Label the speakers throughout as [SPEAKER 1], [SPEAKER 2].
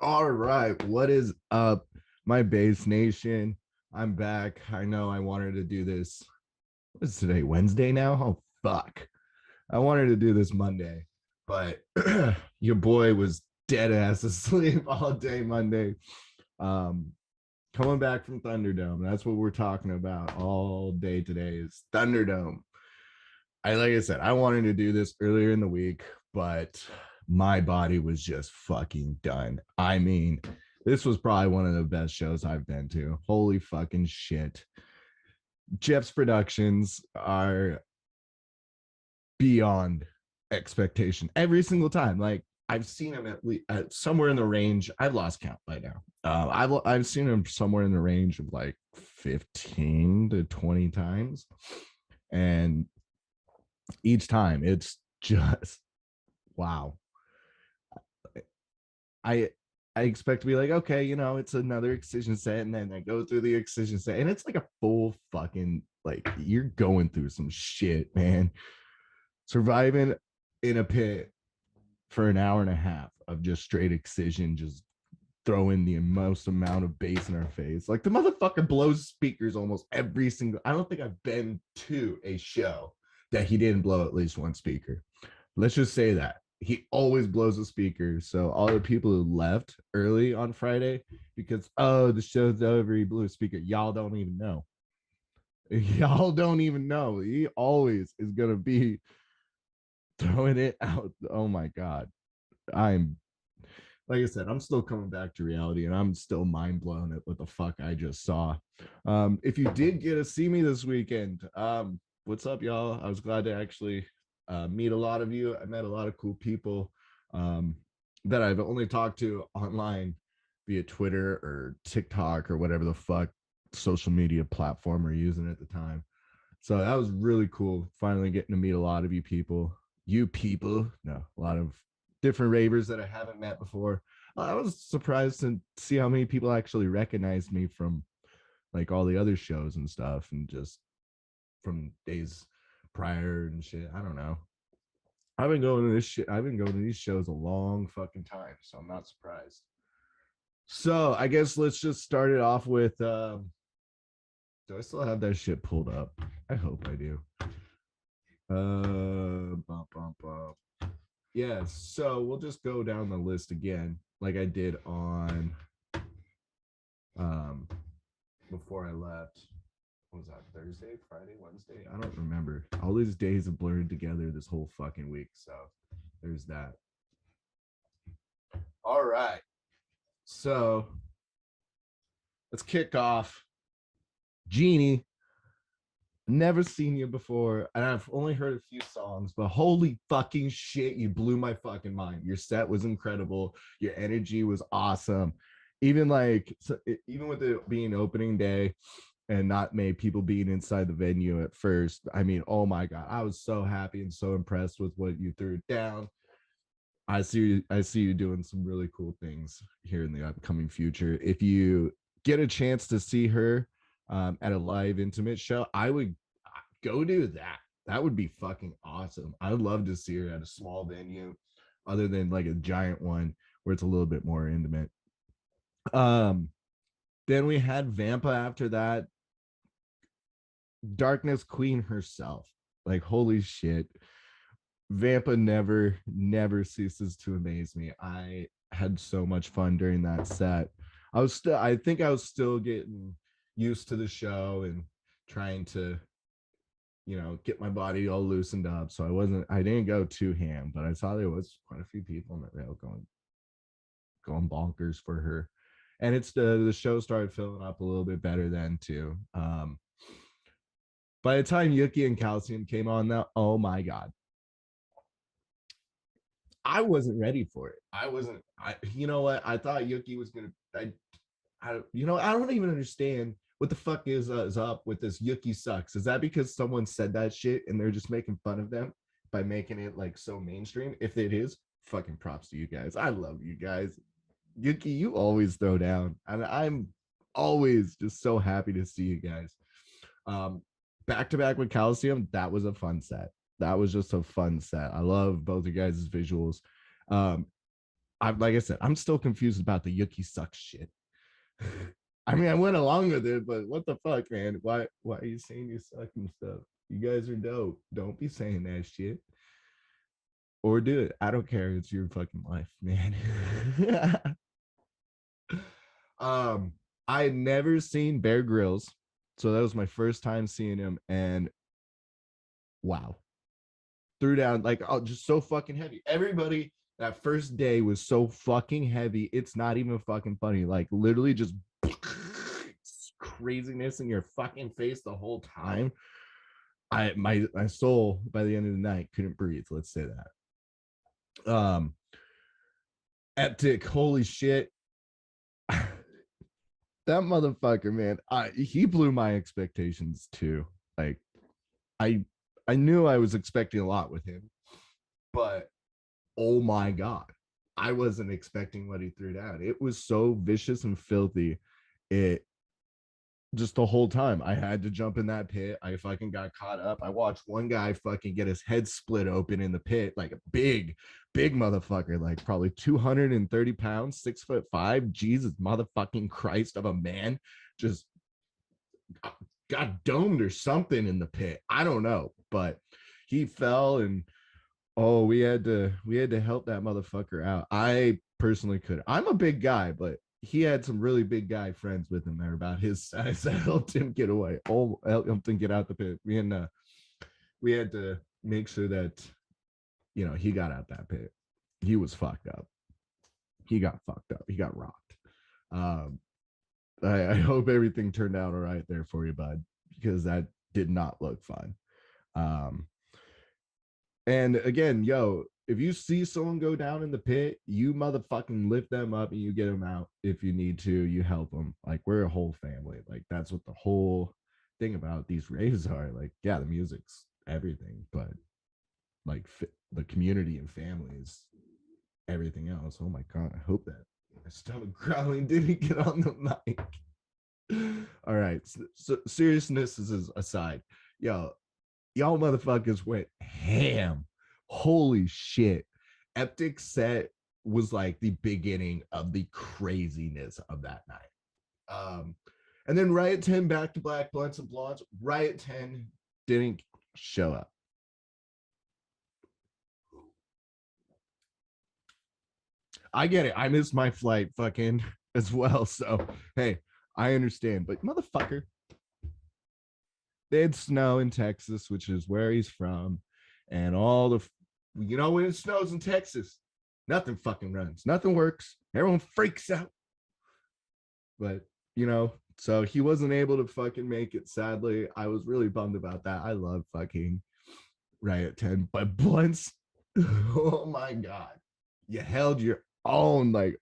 [SPEAKER 1] All right, what is up, my base nation? I'm back. I know I wanted to do this. What is today? Wednesday now? Oh fuck. I wanted to do this Monday, but your boy was dead ass asleep all day Monday. Um Coming back from Thunderdome. That's what we're talking about all day today is Thunderdome. Like I said, I wanted to do this earlier in the week, but my body was just fucking done. I mean, this was probably one of the best shows I've been to. Holy fucking shit. Jeff's productions are beyond expectation every single time. Like I've seen him at least somewhere in the range. I've lost count by now. I've seen him somewhere in the range of like 15 to 20 times, and each time it's just wow. I I expect to be like, okay, it's another excision set, and then I go through the excision set, and it's like a full fucking like you're going through some shit, man. Surviving in a pit for an hour and a half of just straight excision, just throwing the most amount of bass in our face. Like the motherfucker blows speakers almost every single. I don't think I've been to a show that he didn't blow at least one speaker. Let's just say that he always blows a speaker. So all the people who left early on Friday because the show's over, he blew a speaker. Y'all don't even know. Y'all don't even know. He always is gonna be throwing it out. Oh my god. I'm like I said, I'm still coming back to reality and I'm still mind blown at what the fuck I just saw. If you did get to see me this weekend, what's up, y'all? I was glad to actually meet a lot of you. I met a lot of cool people um, that I've only talked to online via Twitter or TikTok or whatever the fuck social media platform we're using at the time. So that was really cool. Finally getting to meet a lot of you people. No, a lot of different ravers that I haven't met before. I was surprised to see how many people actually recognized me from like all the other shows and stuff, and just from days prior and shit. I don't know. I've been going to this shit. I've been going to these shows a long fucking time, so I'm not surprised. So I guess let's just start it off with. Do I still have that shit pulled up? I hope I do. Bump, bump, bump. Yeah, so we'll just go down the list again, like I did on um before I left. What was that? Thursday, Friday, Wednesday? I don't remember. All these days have blurred together this whole fucking week. So there's that. All right. So let's kick off. Genie, never seen you before, and I've only heard a few songs, but holy fucking shit, you blew my fucking mind. Your set was incredible. Your energy was awesome. Even like, so, even with it being opening day and not many people being inside the venue at first, I mean, oh my god, I was so happy and so impressed with what you threw down. I see you doing some really cool things here in the upcoming future. If you get a chance to see her at a live intimate show, I would go do that. That would be fucking awesome. I would love to see her at a small venue, other than like a giant one where it's a little bit more intimate. Um, then we had Vampa after that. Darkness Queen herself. Like holy shit. Vampa never ceases to amaze me. I had so much fun during that set. I think I was still getting used to the show and trying to get my body all loosened up. So I didn't go too ham, but I saw there was quite a few people in the rail going bonkers for her. And it's the show started filling up a little bit better then too. By the time Yuki and Calcium came on now, oh my god. I wasn't ready for it. I wasn't. You know what? I thought Yuki was gonna. I don't even understand what the fuck is up with this. Yuki sucks. Is that because someone said that shit and they're just making fun of them by making it like so mainstream? If it is, fucking props to you guys. I love you guys. Yuki, you always throw down, and I'm always just so happy to see you guys. Um, Back to back with Calcium, that was a fun set. That was just a fun set. I love both you guys' visuals. Um, I'm like I said, I'm still confused about the Yuki sucks shit. I mean, I went along with it, but what the fuck, man? Why are you saying you suck and stuff? You guys are dope. Don't be saying that shit. Or do it. I don't care. It's your fucking life, man. um, I had never seen Bear Grylls, so that was my first time seeing him, and wow, threw down like oh, just so fucking heavy. Everybody that first day was so fucking heavy. It's not even fucking funny. Like literally just craziness in your fucking face the whole time. My soul by the end of the night couldn't breathe. Let's say that. Epic, holy shit. That motherfucker, man. He blew my expectations too. Like I I knew I was expecting a lot with him, but oh my god, I wasn't expecting what he threw down. It was so vicious and filthy. It just the whole time I had to jump in that pit. I fucking got caught up. I watched one guy fucking get his head split open in the pit, like a big motherfucker, like probably 230 pounds, 6'5". Jesus motherfucking Christ of a man, just got domed or something in the pit. I don't know, but he fell and oh, we had to help that motherfucker out. I personally could. I'm a big guy, but he had some really big guy friends with him there about his size that helped him get away. Oh, helped him get out the pit. We had to make sure that he got out that pit. He was fucked up. He got fucked up. He got rocked. Um, I hope everything turned out all right there for you, bud, because that did not look fun. Um, And again, yo, if you see someone go down in the pit, you motherfucking lift them up and you get them out if you need to. You help them. Like we're a whole family. Like that's what the whole thing about these raves are. Like, yeah, the music's everything, but like the community and family is everything else. Oh my god, I hope that my stomach growling didn't get on the mic. All right, so seriousness is aside, yo, y'all motherfuckers went ham. Holy shit. Epic set was like the beginning of the craziness of that night. And then Riot 10 back to black, blunts and blondes. Riot 10 didn't show up. I get it. I missed my flight fucking as well. So hey, I understand. But motherfucker, they had snow in Texas, which is where he's from, and all the when it snows in Texas, nothing fucking runs, nothing works, everyone freaks out. But so he wasn't able to fucking make it. Sadly, I was really bummed about that. I love fucking Riot 10, but Blunts, oh my god, you held your own like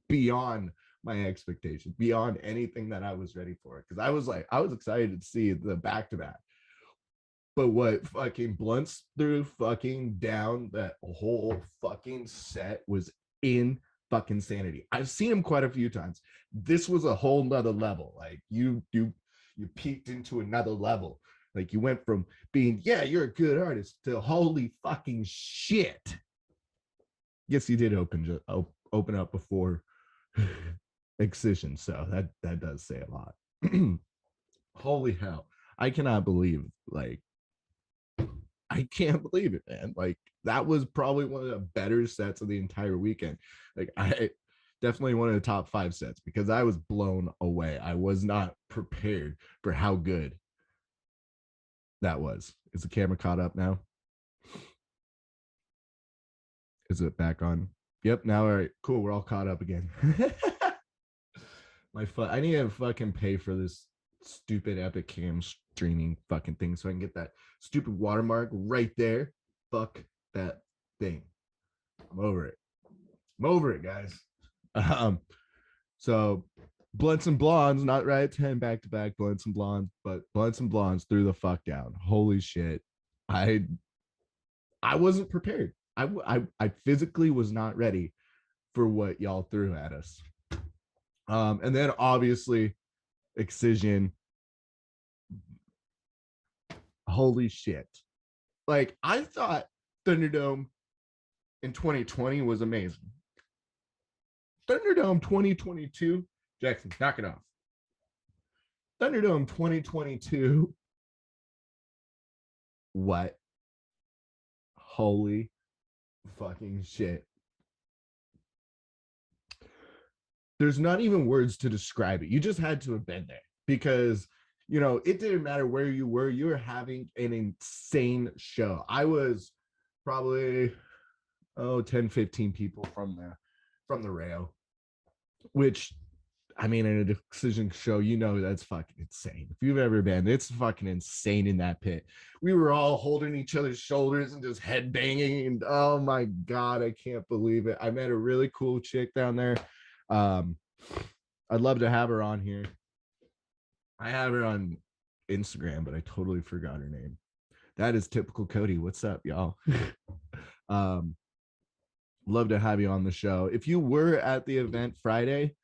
[SPEAKER 1] beyond my expectations, beyond anything that I was ready for. Because I was excited to see the back to back. But what fucking Blunts threw fucking down that whole fucking set was in fucking sanity. I've seen him quite a few times. This was a whole nother level. Like you peaked into another level. Like you went from being, yeah, you're a good artist to holy fucking shit. Yes, he did open up before Excision, so that does say a lot. Holy hell. I cannot believe like I can't believe it, man. Like that was probably one of the better sets of the entire weekend. Like I definitely one of the top 5 sets because I was blown away. I was not prepared for how good that was. Is the camera caught up now? Is it back on? Yep, now all right, cool. We're all caught up again. I need to fucking pay for this stupid Epic Cam streaming fucking thing so I can get that stupid watermark right there. Fuck that thing. I'm over it. I'm over it, guys. So Blunts and Blondes, not Riot 10 back to back Blunts and Blondes, but Blunts and Blondes threw the fuck down. Holy shit. I wasn't prepared. I physically was not ready for what y'all threw at us. And then obviously Excision. Holy shit. Like I thought Thunderdome in 2020 was amazing. Thunderdome 2022. Jackson, knock it off. Thunderdome 2022. What? Holy fucking shit. There's not even words to describe it. You just had to have been there because, it didn't matter where you were having an insane show. I was probably 10, 15 people from the rail, which, I mean, in a decision show, that's fucking insane. If you've ever been, it's fucking insane in that pit. We were all holding each other's shoulders and just head banging. And oh my God, I can't believe it. I met a really cool chick down there. I'd love to have her on here. I have her on Instagram, but I totally forgot her name. That is typical Cody. What's up, y'all? Love to have you on the show. If you were at the event Friday,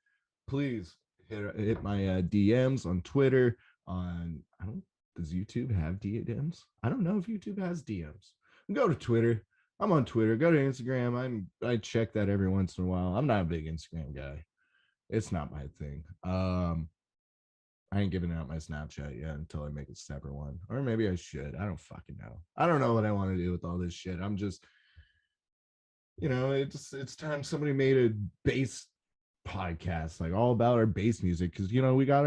[SPEAKER 1] please hit my DMs on Twitter. Does YouTube have DMs? I don't know if YouTube has DMs. Go to Twitter. I'm on Twitter. Go to Instagram. I check that every once in a while. I'm not a big Instagram guy. It's not my thing. I ain't giving out my Snapchat yet until I make a separate one. Or maybe I should. I don't fucking know. I don't know what I want to do with all this shit. I'm just, it's time somebody made a bass podcast, like all about our bass music. Because, we got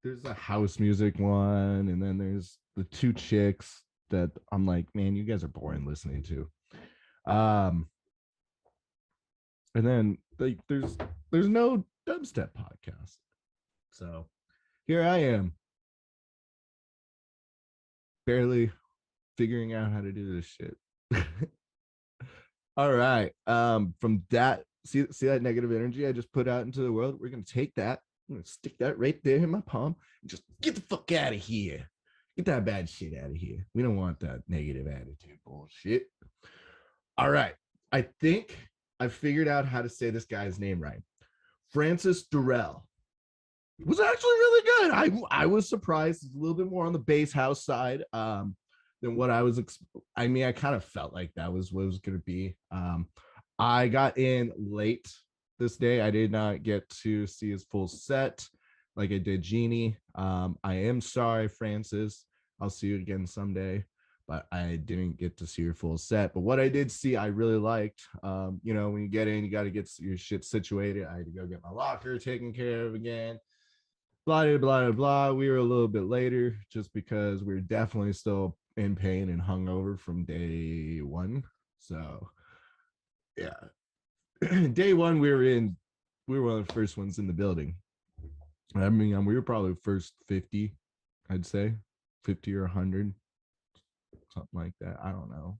[SPEAKER 1] there's a house music one. And then there's the two chicks that I'm like, man, you guys are boring listening to. And then there's no dubstep podcast. So here I am, barely figuring out how to do this shit. All right. From that, see that negative energy I just put out into the world? We're gonna take that, I'm gonna stick that right there in my palm and just get the fuck out of here. Get that bad shit out of here. We don't want that negative attitude bullshit. All right. I think I figured out how to say this guy's name right. Francis Durrell. It was actually really good. I was surprised. It's a little bit more on the bass house side than what I was. I mean, I kind of felt like that was what it was going to be. I got in late this day. I did not get to see his full set like I did Jeannie. I am sorry, Francis. I'll see you again someday. But I didn't get to see your full set. But what I did see, I really liked. When you get in, you got to get your shit situated. I had to go get my locker taken care of again. Blah, blah, blah, blah. We were a little bit later just because we were definitely still in pain and hungover from day one. So, yeah. Day one, we were one of the first ones in the building. I mean, we were probably first 50, I'd say. 50 or 100. Something like that. I don't know.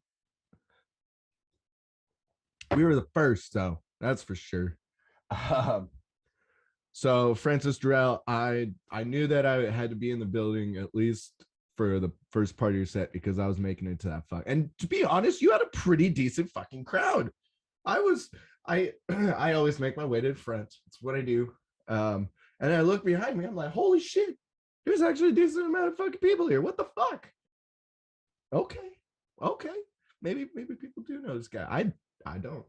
[SPEAKER 1] We were the first, though. That's for sure. So Francis Durrell, I knew that I had to be in the building at least for the first part of your set because I was making it to that fuck. And to be honest, you had a pretty decent fucking crowd. I always make my way to the front. It's what I do. And I look behind me. I'm like, holy shit, there's actually a decent amount of fucking people here. What the fuck? Okay. Maybe people do know this guy. I don't,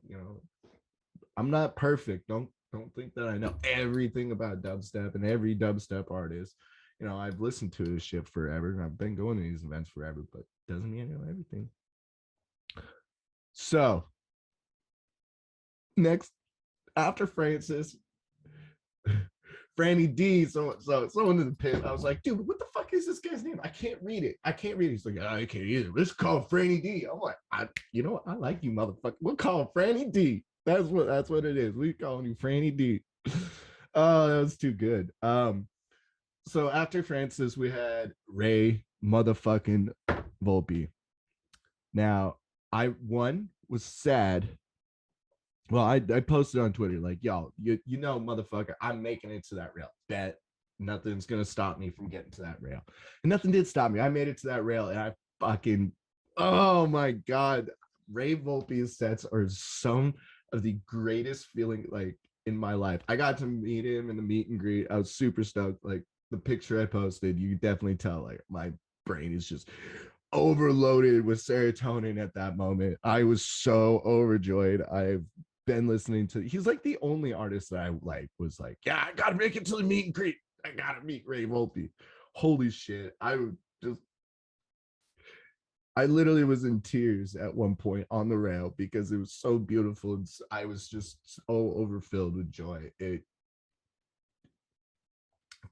[SPEAKER 1] I'm not perfect. Don't think that I know everything about dubstep and every dubstep artist. I've listened to his shit forever and I've been going to these events forever, but doesn't mean I know everything. So next, after Francis, Franny D, so someone in the pit. I was like, dude, what the fuck is this guy's name? I can't read it. He's like, I can't either. Let's call Franny D. I'm like, you know what? I like you, motherfucker. We'll call him Franny D. That's what it is. We calling you Franny D. Oh, that was too good. So after Francis, we had Ray motherfucking Volpe. Now, I was sad. Well, I posted on Twitter, like, y'all, motherfucker, I'm making it to that rail. Bet nothing's going to stop me from getting to that rail. And nothing did stop me. I made it to that rail, and I fucking, oh, my God. Ray Volpe's sets are some of the greatest feeling, like, in my life. I got to meet him in the meet and greet. I was super stoked. Like, the picture I posted, you could definitely tell, like, my brain is just overloaded with serotonin at that moment. I was so overjoyed. been listening to. He's like the only artist that I like was like, yeah, I gotta make it to the meet and greet. I gotta meet Ray Volpe. Holy shit. I literally was in tears at one point on the rail because it was so beautiful and I was just so overfilled with joy.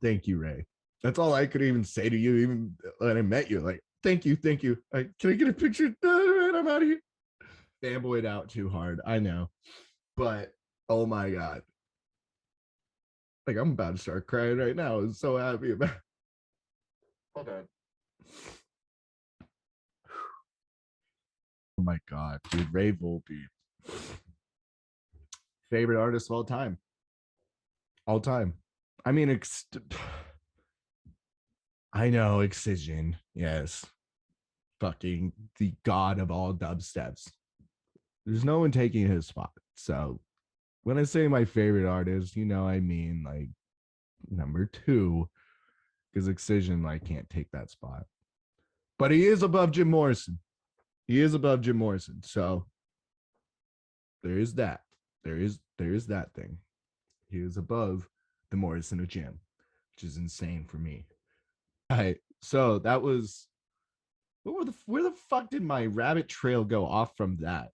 [SPEAKER 1] Thank you, Ray. That's all I could even say to you, even when I met you. Like, thank you, thank you. Can I get a picture? Right, I'm out of here. Fanboyed out too hard. I know, but oh my god, like I'm about to start crying right now. I'm so happy about. Hold on. Oh my god, dude, Ray Volpe, favorite artist of all time, all time. I mean, I know Excision, yes, fucking the god of all dubsteps. There's no one taking his spot. So when I say my favorite artist, I mean like number two, because Excision like can't take that spot. But he is above Jim Morrison. He is above Jim Morrison. So there is that. There is that thing. He is above the Morrison of Jim, which is insane for me. All right. So that was where the fuck did my rabbit trail go off from that?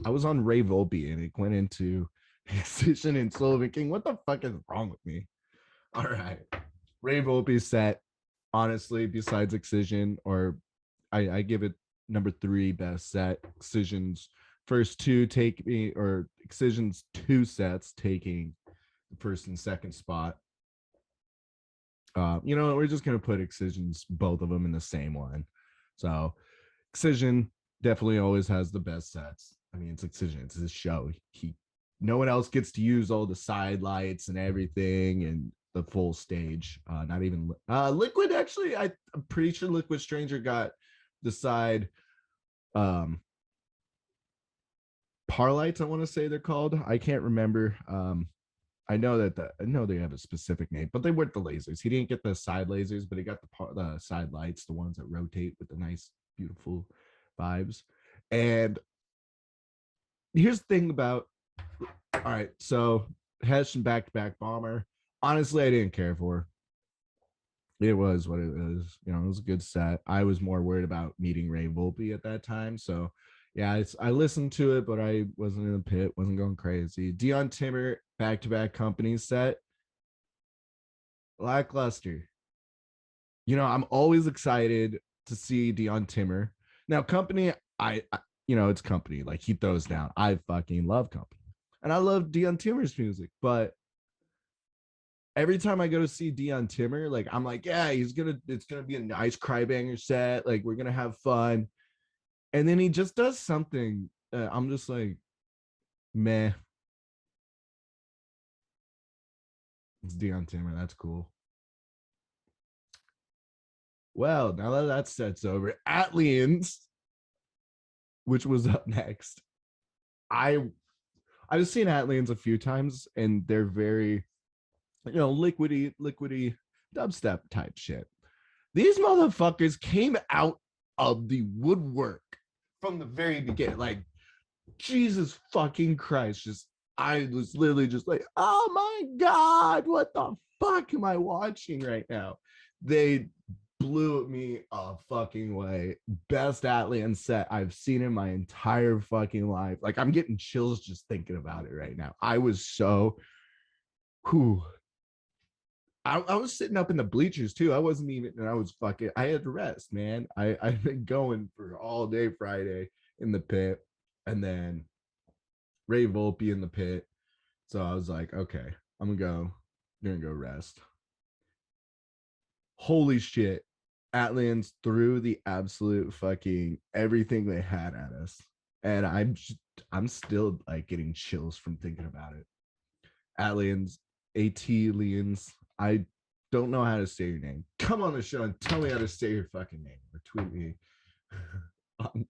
[SPEAKER 1] I was on Ray Volpe and it went into Excision and Sullivan King. What the fuck is wrong with me? All right. Ray Volpe set, honestly, besides Excision, or I give it number three best set. Excision's first two take me, or Excision's two sets taking the first and second spot. We're just gonna put Excision's both of them in the same one. So Excision definitely always has the best sets. I mean, it's Excision, it's his show. No one else gets to use all the side lights and everything and the full stage. Not even Liquid. Actually, I'm pretty sure Liquid Stranger got the side par lights. I want to say they're called. I can't remember. I know they have a specific name, but they weren't the lasers. He didn't get the side lasers, but he got the side lights, the ones that rotate with the nice, beautiful vibes. And here's the thing about, all right, so Hesh and Back to Back Bomber. Honestly, I didn't care for. It was what it was. It was a good set. I was more worried about meeting Ray Volpe at that time. So yeah, I listened to it, but I wasn't in the pit, wasn't going crazy. Dion Timmer, Back to Back Company set, lackluster. I'm always excited to see Dion Timmer. Now, Company, it's Company. Like he throws down. I fucking love Company, and I love Dion Timmer's music. But every time I go to see Dion Timmer, like I'm like, yeah, it's gonna be a nice crybanger set. Like we're gonna have fun, and then he just does something. I'm just like, meh. It's Dion Timmer. That's cool. Well, now that set's over, Atlians, which was up next. I've seen Atlians a few times, and they're very, liquidy dubstep type shit. These motherfuckers came out of the woodwork from the very beginning. Like, Jesus fucking Christ. I was literally just like, oh my God, what the fuck am I watching right now? They blew me a fucking way. Best Atlian set I've seen in my entire fucking life. Like, I'm getting chills just thinking about it right now. I was so, whew. I was sitting up in the bleachers too. I wasn't even, and I was fucking, I had to rest, man. I've been going for all day Friday in the pit, and then Ray Volpe in the pit. So I was like, okay, I'm gonna go rest. Holy shit. Atlians threw the absolute fucking everything they had at us. And I'm still like getting chills from thinking about it. Atlians, Lians. I don't know how to say your name. Come on the show and tell me how to say your fucking name, or tweet me on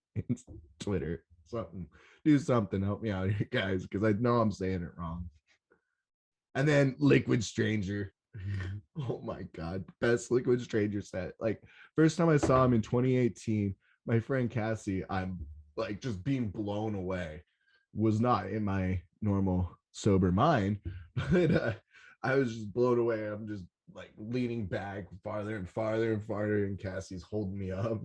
[SPEAKER 1] Twitter. Something. Do something. Help me out here, guys, because I know I'm saying it wrong. And then Liquid Stranger. Oh my God. Best Liquid Stranger set. Like, first time I saw him in 2018, my friend Cassie, I'm like just being blown away. was not in my normal sober mind, but I was just blown away. I'm just like leaning back farther and farther and farther, and Cassie's holding me up.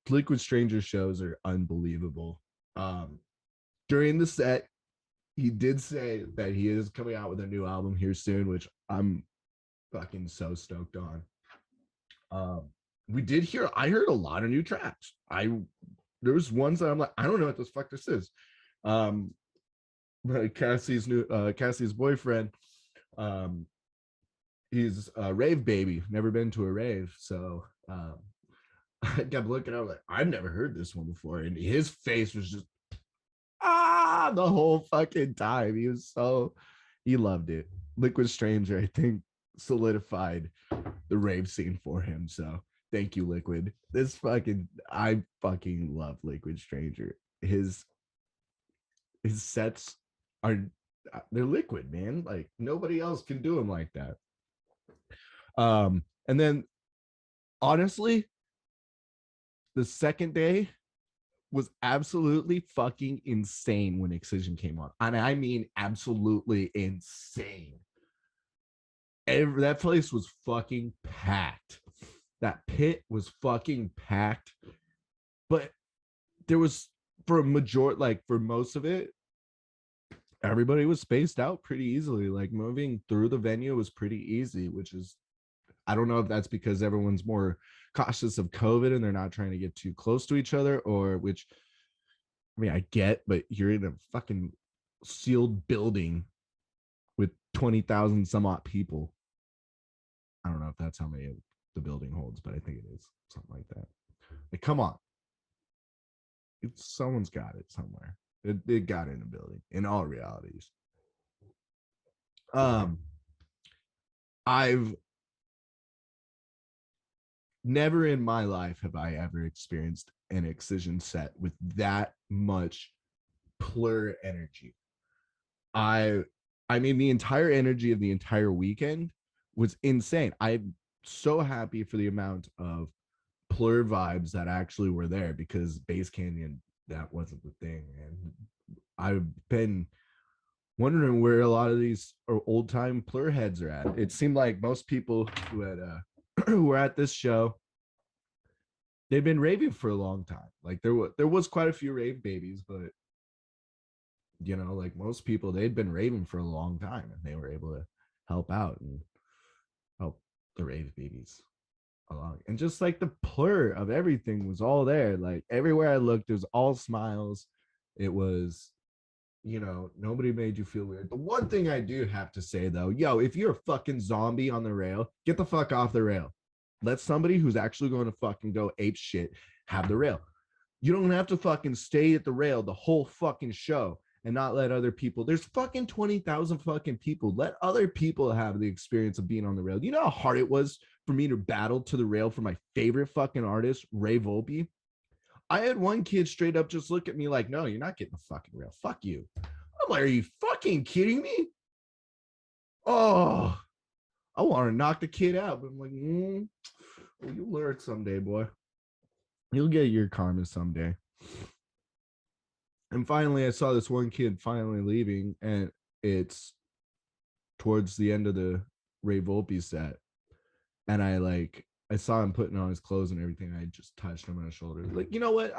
[SPEAKER 1] Liquid Stranger shows are unbelievable. Um, During the set, he did say that he is coming out with a new album here soon, which I'm fucking so stoked on. Um, we did hear, I heard a lot of new tracks. There was ones that I'm like, I don't know what the fuck this is. Um, but Cassie's boyfriend, um, he's a rave baby, never been to a rave, so I kept looking. I was like, I've never heard this one before, and his face was just the whole fucking time. He loved it. Liquid Stranger, I think, solidified the rave scene for him. So thank you, Liquid. I fucking love Liquid Stranger. His sets are they're liquid, man. Like nobody else can do them like that. And then honestly, the second day was absolutely fucking insane when Excision came on. And I mean absolutely insane. That place was fucking packed. That pit was fucking packed. But there was for most of it, everybody was spaced out pretty easily. Like moving through the venue was pretty easy, which is, I don't know if that's because everyone's more cautious of COVID and they're not trying to get too close to each other, or which, I mean, I get, but you're in a fucking sealed building with 20,000 some odd people. I don't know if that's how many the building holds, but I think it is something like that. Like, come on. Someone's got it somewhere. It got in the building in all realities. I've never in my life have I ever experienced an Excision set with that much plur energy. I mean the entire energy of the entire weekend was insane. I'm so happy for the amount of plur vibes that actually were there, because Bass Canyon, that wasn't the thing. And I've been wondering where a lot of these old time plur heads are at. It seemed like most people who had who were at this show, they've been raving for a long time. Like there was quite a few rave babies, but you know, like most people, they'd been raving for a long time, and they were able to help out and help the rave babies along. And just like the plur of everything was all there. Like everywhere I looked, it was all smiles. It was, you know, nobody made you feel weird. The one thing I do have to say though, yo, if you're a fucking zombie on the rail, get the fuck off the rail. Let somebody who's actually going to fucking go ape shit have the rail. You don't have to fucking stay at the rail the whole fucking show and not let other people. There's fucking 20,000 fucking people. Let other people have the experience of being on the rail. You know how hard it was for me to battle to the rail for my favorite fucking artist, Ray Volpe? I had one kid straight up just look at me like, no, you're not getting the fucking rail. Fuck you. I'm like, are you fucking kidding me? Oh, I want to knock the kid out. But I'm like, well, you'll learn someday, boy. You'll get your karma someday. And finally, I saw this one kid finally leaving, and it's towards the end of the Ray Volpe set. And I saw him putting on his clothes and everything. I just touched him on his shoulder. Like, you know what?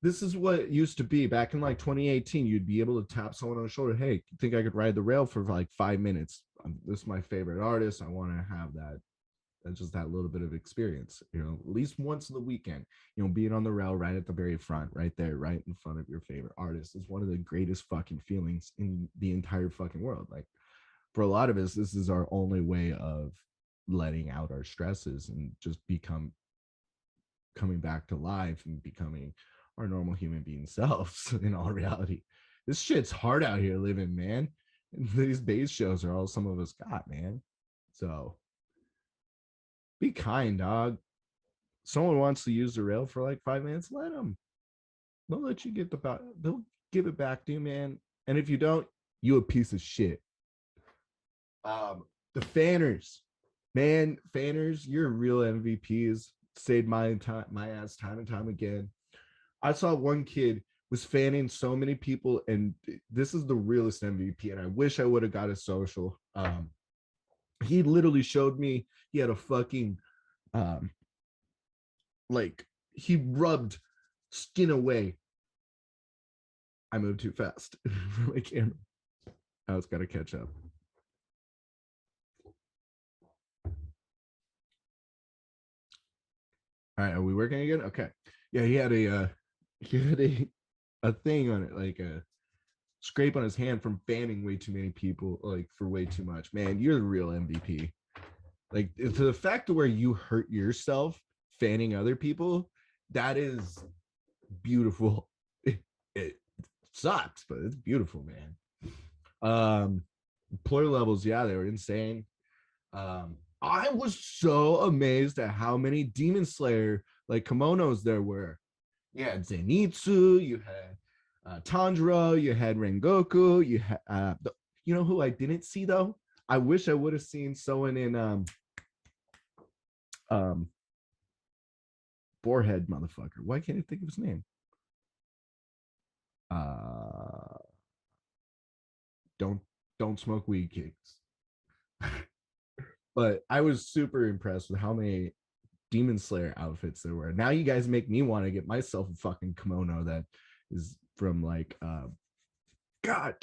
[SPEAKER 1] This is what it used to be back in like 2018. You'd be able to tap someone on the shoulder. Hey, you think I could ride the rail for like 5 minutes? This is my favorite artist. I want to have that. That's just that little bit of experience, you know, at least once in the weekend, you know, being on the rail right at the very front, right there, right in front of your favorite artist is one of the greatest fucking feelings in the entire fucking world. Like for a lot of us, this is our only way of letting out our stresses and just coming back to life and becoming our normal human being selves in all reality. This shit's hard out here living, man. And these bass shows are all some of us got, man. So be kind, dog. Someone wants to use the rail for like 5 minutes, let them. They'll let you get they'll give it back to you, man. And if you don't, you a piece of shit. The fanners, man, fanners, you're real MVPs. Saved my ass time and time again. I saw one kid was fanning so many people, and this is the realest MVP. And I wish I would have got a social. He literally showed me he had a fucking um like he rubbed skin away. I moved too fast for my camera. I was gotta catch up. All right, are we working again? Okay. Yeah, he had a thing on it, like a scrape on his hand from fanning way too many people, like for way too much. Man, you're the real MVP. Like to the fact to where you hurt yourself fanning other people, that is beautiful. It sucks, but it's beautiful, man. Player levels, yeah, they were insane. I was so amazed at how many Demon Slayer like kimonos there were. You had Zenitsu, you had Tanjiro, you had Rengoku, you had you know who I didn't see though? I wish I would have seen someone in um Boarhead motherfucker. Why can't I think of his name? Uh don't don't smoke weed kicks. But I was super impressed with how many Demon Slayer outfits there were. Now you guys make me want to get myself a fucking kimono that is from like God.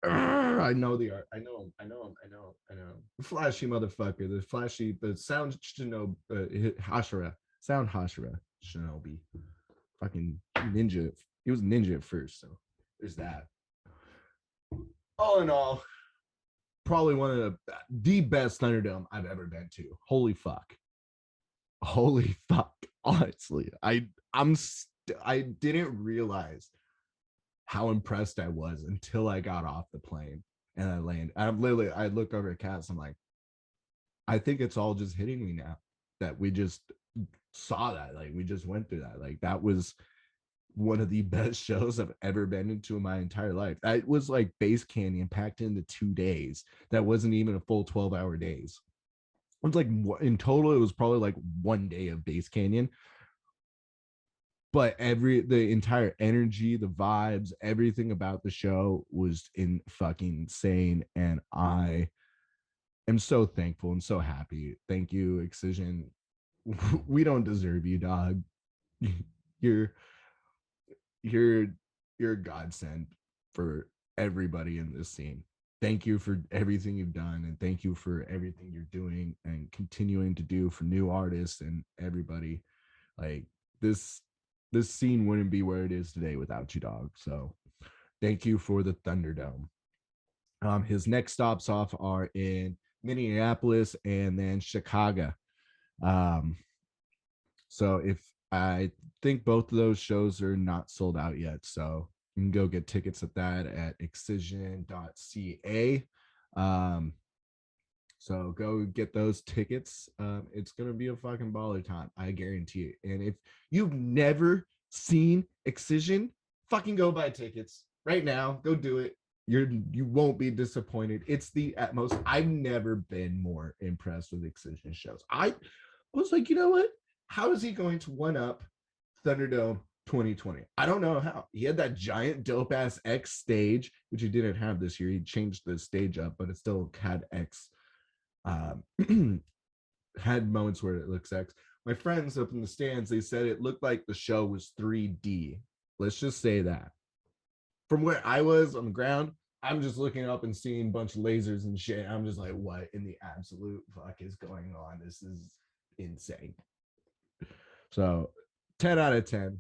[SPEAKER 1] I know the art. I know him. I know him. I know. I know. Flashy motherfucker. The flashy. The sound Shinobi. Hashira. Sound Hashira. Shinobi. Fucking ninja. He was ninja at first, so there's that. All in all, probably one of the best Thunderdome I've ever been to. Holy fuck. Holy fuck. Honestly, I didn't realize how impressed I was until I got off the plane and I landed. I look over at Cass. I'm like, I think it's all just hitting me now that we just saw that. Like we just went through that. Like that was one of the best shows I've ever been into in my entire life. That was like Base Canyon packed into 2 days. That wasn't even a full 12-hour days. It was like in total, it was probably like 1 day of Base Canyon, but the entire energy, the vibes, everything about the show was in fucking insane. And I am so thankful and so happy. Thank you, Excision. We don't deserve you, dog. You're you're you're a godsend for everybody in this scene. Thank you for everything you've done, and thank you for everything you're doing and continuing to do for new artists and everybody. Like this this scene wouldn't be where it is today without you, dog. So thank you for the Thunderdome. His next stops off are in Minneapolis and then Chicago. Um, so if I think both of those shows are not sold out yet, so you can go get tickets at that at excision.ca. Um, so go get those tickets. It's gonna be a fucking baller time, I guarantee it. And if you've never seen Excision, fucking go buy tickets right now. Go do it. You won't be disappointed. It's the utmost. I've never been more impressed with Excision shows. I was like, you know what? How is he going to one up Thunderdome 2020? I don't know how. He had that giant dope ass X stage, which he didn't have this year. He changed the stage up, but it still had X. Had moments where it looks X. My friends up in the stands, they said it looked like the show was 3D. Let's just say that. From where I was on the ground, I'm just looking up and seeing a bunch of lasers and shit. I'm just like, what in the absolute fuck is going on? This is insane. So 10 out of 10.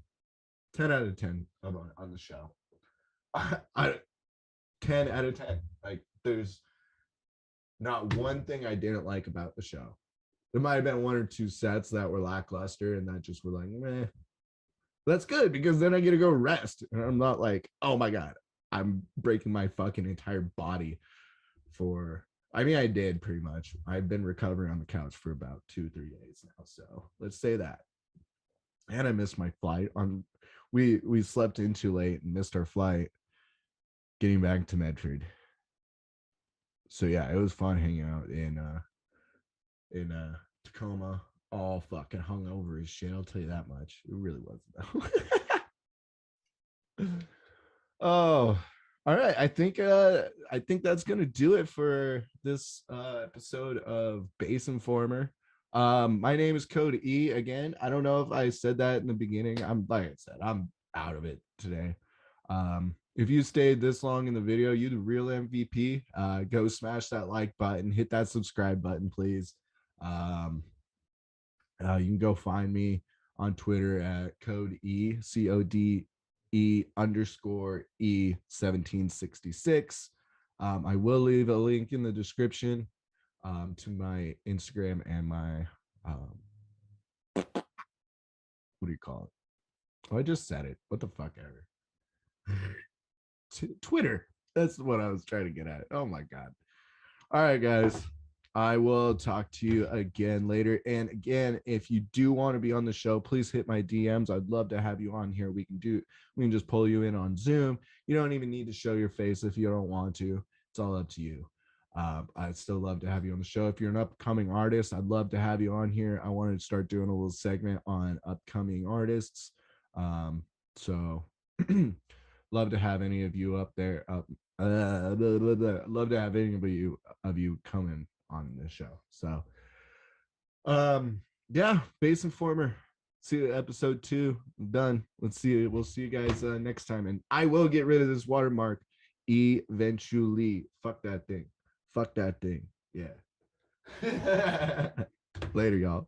[SPEAKER 1] 10 out of 10 on the show. I 10 out of 10. Like there's not one thing I didn't like about the show. There might have been one or two sets that were lackluster and that just were like, meh. That's good because then I get to go rest. And I'm not like, oh my God, I'm breaking my fucking entire body for. I mean, I did pretty much. I've been recovering on the couch for about 2-3 days now. So let's say that. And I missed my flight. We slept in too late and missed our flight getting back to Medford. So yeah, it was fun hanging out in Tacoma, all fucking hungover as shit. I'll tell you that much. It really was though. Oh, all right. I think that's gonna do it for this episode of Base Informer. My name is Code E again. I don't know if I said that in the beginning. I'm like I said, I'm out of it today. If you stayed this long in the video, you the real MVP. Go smash that like button, hit that subscribe button, please. Um, you can go find me on Twitter at Code E, CODE underscore E1766. I will leave a link in the description to my Instagram and my, what do you call it? Oh, I just said it. What the fuck ever. Twitter. That's what I was trying to get at. Oh my God. All right, guys. I will talk to you again later. And again, if you do want to be on the show, please hit my DMs. I'd love to have you on here. We can just pull you in on Zoom. You don't even need to show your face if you don't want to. It's all up to you. I'd still love to have you on the show. If you're an upcoming artist, I'd love to have you on here. I wanted to start doing a little segment on upcoming artists. So love to have any of you up there. Love to have anybody of you coming on the show. So, yeah, Base Informer. See you episode 2 done. Let's see you. We'll see you guys next time, and I will get rid of this watermark eventually. Fuck that thing. Fuck that thing. Yeah. Later, y'all.